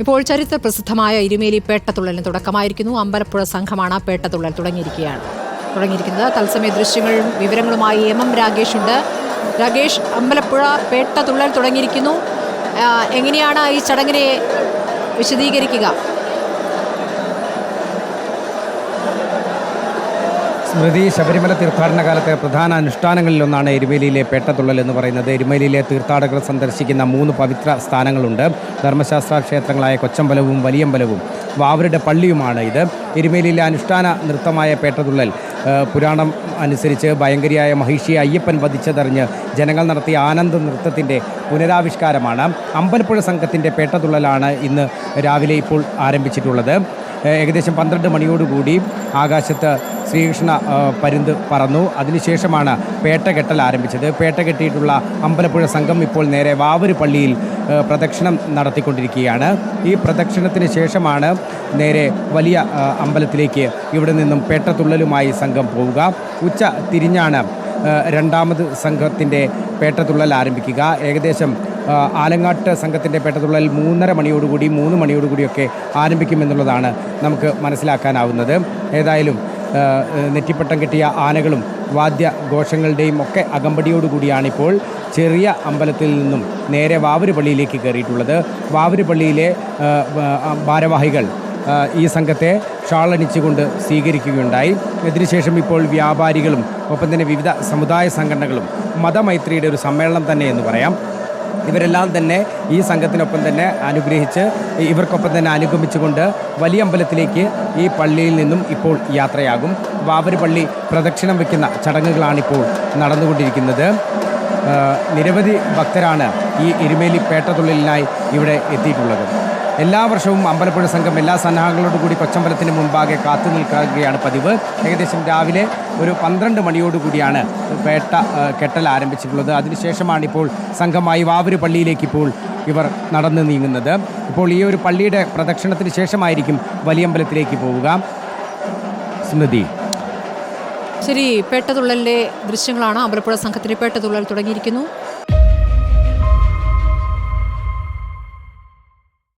ഇപ്പോൾ ചരിത്ര പ്രസിദ്ധമായ ഇരുമേലി പേട്ടതുള്ളലിന് തുടക്കമായിരിക്കുന്നു. അമ്പലപ്പുഴ സംഘമാണ് പേട്ടതുള്ളൽ തുടങ്ങിയിരിക്കുന്നത്. തത്സമയ ദൃശ്യങ്ങളും വിവരങ്ങളുമായി എം രാഗേഷ് ഉണ്ട്. രാഗേഷ്, അമ്പലപ്പുഴ പേട്ടതുള്ളൽ തുടങ്ങിയിരിക്കുന്നു. എങ്ങനെയാണ് ഈ ചടങ്ങിനെ വിശദീകരിക്കുക? സ്മൃതി, ശബരിമല തീർത്ഥാടന കാലത്തെ പ്രധാന അനുഷ്ഠാനങ്ങളിലൊന്നാണ് എരുമേലിയിലെ പേട്ടതുള്ളൽ എന്ന് പറയുന്നത്. എരുമേലിയിലെ തീർത്ഥാടകർ സന്ദർശിക്കുന്ന 3 പവിത്ര സ്ഥാനങ്ങളുണ്ട്. ധർമ്മശാസ്ത്ര ക്ഷേത്രങ്ങളായ കൊച്ചമ്പലവും വലിയമ്പലവും വാവരുടെ പള്ളിയുമാണ് ഇത്. എരുമേലിയിലെ അനുഷ്ഠാന നൃത്തമായ പേട്ടതുള്ളൽ പുരാണം അനുസരിച്ച് ഭയങ്കരിയായ മഹിഷിയെ അയ്യപ്പൻ വധിച്ചതറിഞ്ഞ് ജനങ്ങൾ നടത്തിയ ആനന്ദ നൃത്തത്തിൻ്റെ പുനരാവിഷ്കാരമാണ്. അമ്പലപ്പുഴ സംഘത്തിൻ്റെ പേട്ടതുള്ളലാണ് ഇന്ന് രാവിലെ ഇപ്പോൾ ആരംഭിച്ചിട്ടുള്ളത്. ഏകദേശം 12 മണിയോടുകൂടി ആകാശത്ത് ശ്രീകൃഷ്ണ പരുന്ത് പറന്നു. അതിനുശേഷമാണ് പേട്ടകെട്ടൽ ആരംഭിച്ചത്. പേട്ട കെട്ടിയിട്ടുള്ള അമ്പലപ്പുഴ സംഘം ഇപ്പോൾ നേരെ വാവര് പള്ളിയിൽ പ്രദക്ഷിണം നടത്തിക്കൊണ്ടിരിക്കുകയാണ്. ഈ പ്രദക്ഷിണത്തിന് ശേഷമാണ് നേരെ വലിയ അമ്പലത്തിലേക്ക് ഇവിടെ നിന്നും പേട്ടതുള്ളലുമായി സംഘം പോവുക. ഉച്ച തിരിഞ്ഞാണ് രണ്ടാമത് സംഘത്തിൻ്റെ പേട്ടതുള്ളൽ ആരംഭിക്കുക. ഏകദേശം ആലങ്ങാട്ട് സംഘത്തിൻ്റെ പേട്ടതുള്ളൽ 3:30 മണിയോടുകൂടി 3 മണിയോടുകൂടിയൊക്കെ ആരംഭിക്കുമെന്നുള്ളതാണ് നമുക്ക് മനസ്സിലാക്കാനാവുന്നത്. ഏതായാലും നെറ്റിപ്പട്ടം കെട്ടിയ ആനകളും വാദ്യഘോഷങ്ങളുടെയും ഒക്കെ അകമ്പടിയോടുകൂടിയാണിപ്പോൾ ചെറിയ അമ്പലത്തിൽ നിന്നും നേരെ വാവര് പള്ളിയിലേക്ക് കയറിയിട്ടുള്ളത്. വാവര് പള്ളിയിലെ ഭാരവാഹികൾ ഈ സംഘത്തെ ഷാളണിച്ചുകൊണ്ട് സ്വീകരിക്കുകയുണ്ടായി. ഇതിനുശേഷം ഇപ്പോൾ വ്യാപാരികളും ഒപ്പം തന്നെ വിവിധ സമുദായ സംഘടനകളും മതമൈത്രിയുടെ ഒരു സമ്മേളനം തന്നെ എന്ന് പറയാം. ഇവരെല്ലാം തന്നെ ഈ സംഘത്തിനൊപ്പം തന്നെ അനുഗ്രഹിച്ച് ഇവർക്കൊപ്പം തന്നെ അനുഗമിച്ചുകൊണ്ട് വലിയ അമ്പലത്തിലേക്ക് ഈ പള്ളിയിൽ നിന്നും ഇപ്പോൾ യാത്രയാകും. വാവര് പള്ളി പ്രദക്ഷിണം വയ്ക്കുന്ന ചടങ്ങുകളാണിപ്പോൾ നടന്നുകൊണ്ടിരിക്കുന്നത്. നിരവധി ഭക്തരാണ് ഈ എരുമേലി പേട്ടതുള്ളലിനായി ഇവിടെ എത്തിയിട്ടുള്ളത്. എല്ലാ വർഷവും അമ്പലപ്പുഴ സംഘം എല്ലാ സന്നാഹങ്ങളോടുകൂടി കൊച്ചമ്പലത്തിന് മുൻപാകെ കാത്തു നിൽക്കുകയാണ് പതിവ്. ഏകദേശം രാവിലെ ഒരു 12 മണിയോടുകൂടിയാണ് പേട്ട കെട്ടൽ ആരംഭിച്ചിട്ടുള്ളത്. അതിനുശേഷമാണ് ഇപ്പോൾ സംഘമായി വാവര് പള്ളിയിലേക്ക് ഇപ്പോൾ ഇവർ നടന്നു നീങ്ങുന്നത്. ഇപ്പോൾ ഈ ഒരു പള്ളിയുടെ പ്രദക്ഷിണത്തിന് ശേഷമായിരിക്കും വലിയമ്പലത്തിലേക്ക് പോവുക. സ്മൃതി. ശരി, പേട്ടതുള്ളലിൻ്റെ ദൃശ്യങ്ങളാണ്. അമ്പലപ്പുഴ സംഘത്തിന് പേട്ടതുള്ളൽ തുടങ്ങിയിരിക്കുന്നു.